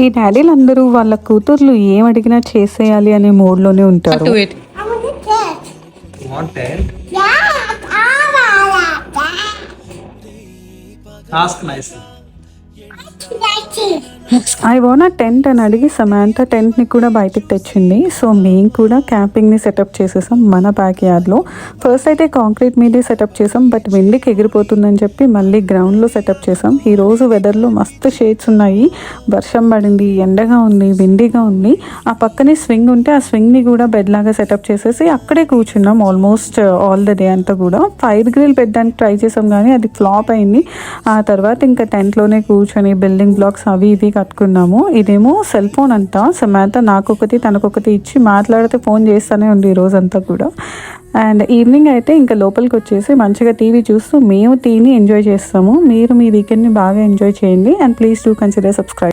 ఈ డాడీలు అందరూ వాళ్ళ కూతుర్లు ఏం అడిగినా చేసేయాలి అనే మూడ్లోనే ఉంటారు. ఐ వాంట్ టెంట్ అని అడిగి సమాంత టెంట్ని కూడా బయటికి తెచ్చింది. సో మేము కూడా క్యాంపింగ్ని సెటప్ చేసేసాం మన బ్యాక్ యార్డ్లో. ఫస్ట్ అయితే కాంక్రీట్ మీదే సెటప్ చేసాం, బట్ విండికి ఎగిరిపోతుందని చెప్పి మళ్ళీ గ్రౌండ్లో సెటప్ చేసాం. ఈరోజు వెదర్లో మస్తు షేడ్స్ ఉన్నాయి. వర్షం పడింది, ఎండగా ఉంది, విండిగా ఉంది. ఆ పక్కనే స్వింగ్ ఉంటే ఆ స్వింగ్ని కూడా బెడ్ లాగా సెటప్ చేసేసి అక్కడే కూర్చున్నాం ఆల్మోస్ట్ ఆల్ ద డే అంతా కూడా. ఫైర్ గ్రిల్ పెట్టడానికి ట్రై చేసాం కానీ అది ఫ్లాప్ అయింది. ఆ తర్వాత ఇంకా టెంట్లోనే కూర్చొని బిల్డింగ్ బ్లాక్స్ అవి ఇవి కట్టుకున్నాము. ఇదేమో సెల్ ఫోన్ అంతా సమాంత నాకొకటి తనకొకటి ఇచ్చి మాట్లాడితే ఫోన్ చేస్తూనే ఉంది ఈ రోజంతా కూడా. అండ్ ఈవినింగ్ అయితే ఇంకా లోపలికి వచ్చేసి మంచిగా టీవీ చూస్తూ మేము టీని ఎంజాయ్ చేస్తాము. మీరు మీ వీకెండ్ని బాగా ఎంజాయ్ చేయండి. And please do consider subscribe.